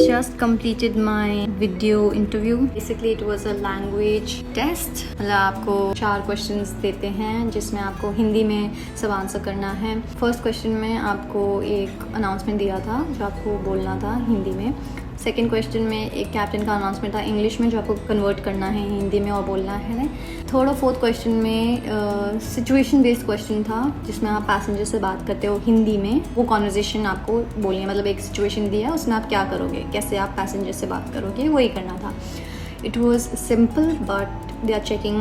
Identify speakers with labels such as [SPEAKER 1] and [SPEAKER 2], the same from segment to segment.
[SPEAKER 1] just completed my video interview. Basically it was a language test. मतलब आपको 4 questions देते हैं जिसमें आपको हिंदी में सब आंसर करना है. फर्स्ट क्वेश्चन में आपको एक अनाउंसमेंट दिया था जो आपको बोलना था हिंदी में. सेकेंड क्वेश्चन में एक कैप्टन का अनाउंसमेंट था इंग्लिश में जो आपको कन्वर्ट करना है हिंदी में और बोलना है. थर्ड और फोर्थ क्वेश्चन में सिचुएशन बेस्ड क्वेश्चन था जिसमें आप पैसेंजर से बात करते हो हिंदी में. वो कॉन्वर्जेशन आपको बोलनी है, मतलब एक सिचुएशन दिया है उसमें आप क्या करोगे, कैसे आप पैसेंजर से बात करोगे, वही करना था. It was simple but they are checking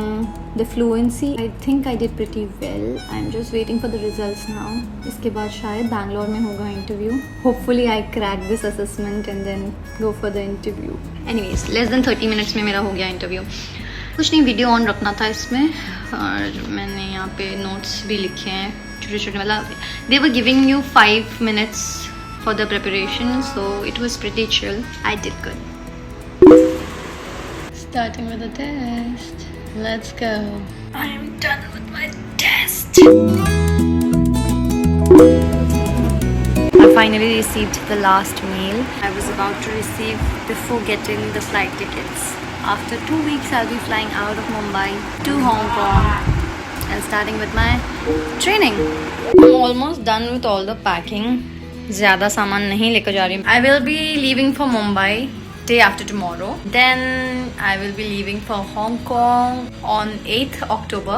[SPEAKER 1] the fluency. I think I did pretty well. I'm just waiting for the results now. इसके बाद शायद बैंगलोर में होगा interview. Hopefully I crack this assessment and then go for the interview. Anyways, less than 30 minutes में मेरा हो गया interview. कुछ नहीं, वीडियो ऑन रखना था इसमें और मैंने यहाँ पे नोट्स भी लिखे हैं छोटे छोटे. मतलब they were giving you 5 minutes for the preparation, so it was pretty chill. I did good. Starting with the test. Let's go. I am done with my test. I finally received the last mail I was about to receive before getting the flight tickets. After 2 weeks I'll be flying out of Mumbai to Hong Kong and starting with my training. I'm almost done with all the packing. ज़्यादा सामान नहीं लेकर जा रही. I will be leaving for Mumbai day after tomorrow. Then I will be leaving for Hong Kong on 8th October.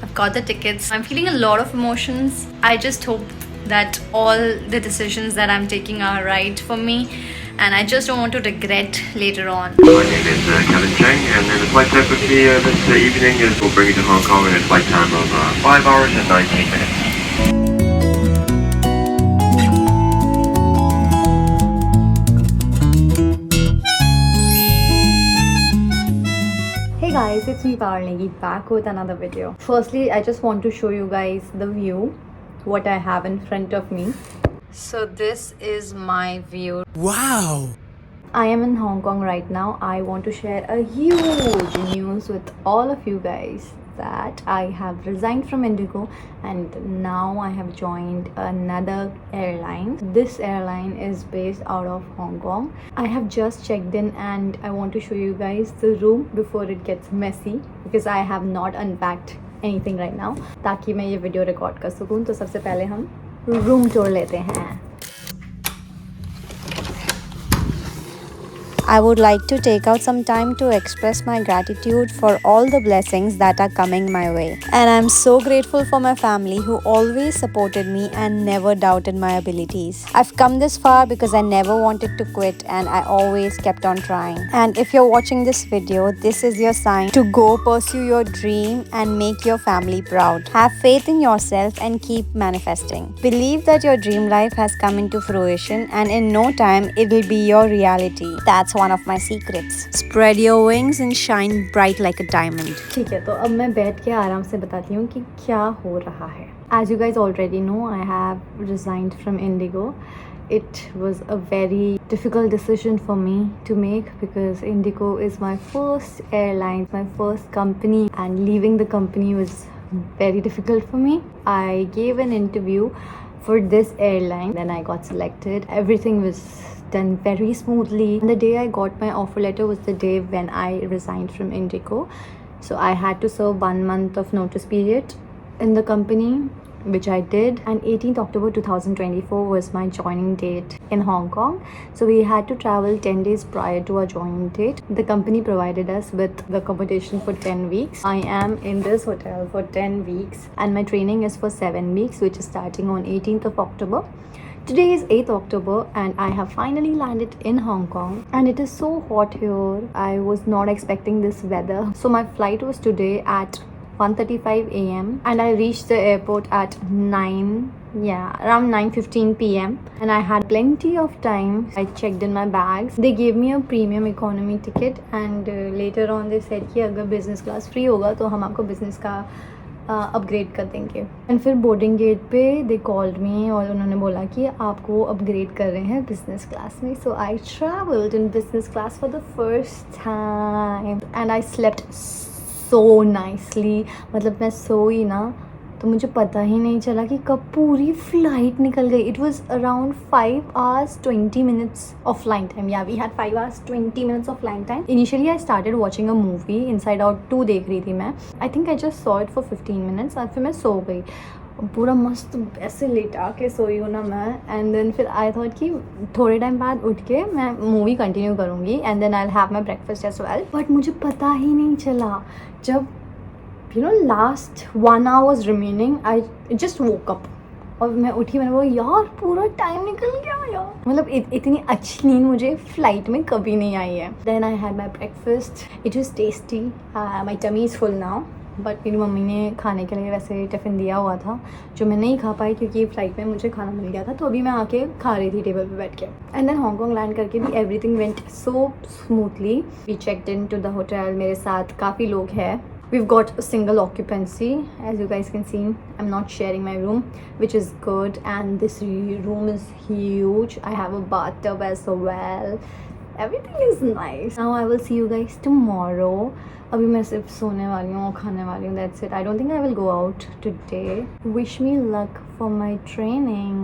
[SPEAKER 1] I've got the tickets. I'm feeling a lot of emotions. I just hope that all the decisions that I'm taking are right for me and I just don't want to regret later on.
[SPEAKER 2] My name is Kevin Cheng and then the flight time with me this evening is we'll bring you to Hong Kong in a flight time of 5 hours and 19 minutes.
[SPEAKER 1] Hey guys, it's me Parul Negi back with another video. Firstly, I just want to show you guys the view, what I have in front of me. So this is my view.
[SPEAKER 3] Wow!
[SPEAKER 1] I am in Hong Kong right now. I want to share a huge news with all of you guys that I have resigned from Indigo and now I have joined another airline. This airline is based out of Hong Kong. I have just checked in and I want to show you guys the room before it gets messy because I have not unpacked anything right now ताकि मैं ये video record कर सकूँ. तो सबसे पहले हम room tour लेते हैं. I would like to take out some time to express my gratitude for all the blessings that are coming my way. And I'm so grateful for my family who always supported me and never doubted my abilities. I've come this far because I never wanted to quit and I always kept on trying. And if you're watching this video, this is your sign to go pursue your dream and make your family proud. Have faith in yourself and keep manifesting. Believe that your dream life has come into fruition and in no time it will be your reality. That's one of my secrets. Spread your wings and shine bright like a diamond. ठीक है, तो अब मैं बैठ के आराम से बताती हूँ कि क्या हो रहा है. As you guys already know, I have resigned from Indigo. It was a very difficult decision for me to make because Indigo is my first airline, my first company, and leaving the company was very difficult for me. I gave an interview for this airline, then I got selected. Everything was done very smoothly. And the day I got my offer letter was the day when I resigned from Indigo. So I had to serve 1 month of notice period in the company, which I did. And 18th October 2024 was my joining date in Hong Kong. So we had to travel 10 days prior to our joining date. The company provided us with the accommodation for 10 weeks. I am in this hotel for 10 weeks and my training is for 7 weeks, which is starting on 18th of October. Today is 8th October and I have finally landed in Hong Kong and it is so hot here. I was not expecting this weather. So my flight was today at 1:35 a.m. and I reached the airport at around 9:15 p.m. and I had plenty of time. I checked in my bags. They gave me a premium economy ticket and later on they said कि अगर business class free होगा तो हम आपको business का upgrade कर देंगे. And फिर बोर्डिंग गेट पे दे कॉल्ड मी और उन्होंने बोला कि आपको अपग्रेड कर रहे हैं बिजनेस क्लास में. So I travelled in business class for the first time and I slept so nicely. मतलब मैं सोई ना तो मुझे पता ही नहीं चला कि कब पूरी फ्लाइट निकल गई. It was around 5 hours 20 minutes of flight time. Yeah, we had 5 hours 20 minutes of flight time. Initially I started watching a movie, Inside Out 2 देख रही थी मैं. I think I just saw it for 15 minutes और फिर मैं सो गई. पूरा मस्त ऐसे लेटा के सोई हूँ ना मैं. एंड देन फिर आई थॉट कि थोड़े टाइम बाद उठ के मैं मूवी कंटिन्यू करूँगी and then I will have my breakfast as well. But मुझे पता ही नहीं चला. जब last 1 hour was remaining, I just woke up. और मैं उठी, मैंने बोला यार पूरा टाइम निकल गया यार. मतलब इतनी अच्छी नींद मुझे फ्लाइट में कभी नहीं आई है. Then I had my breakfast. It was tasty. My tummy is full now. But मेरी मम्मी ने खाने के लिए वैसे टिफ़िन दिया हुआ था जो मैं नहीं खा पाई क्योंकि फ़्लाइट में मुझे खाना मिल गया था. तो अभी मैं आके खा रही थी टेबल पे बैठ के. एंड देन हांगकॉन्ग लैंड करके भी everything went so smoothly. We checked in to the hotel. मेरे साथ काफ़ी लोग हैं. We've got a single occupancy, as you guys can see. I'm not sharing my room, which is good. And this room is huge. I have a bathtub as well. Everything is nice. Now I will see you guys tomorrow. अभी मैं सिर्फ सोने वाली हूँ, खाने वाली हूँ. That's it. I don't think I will go out today. Wish me luck for my training.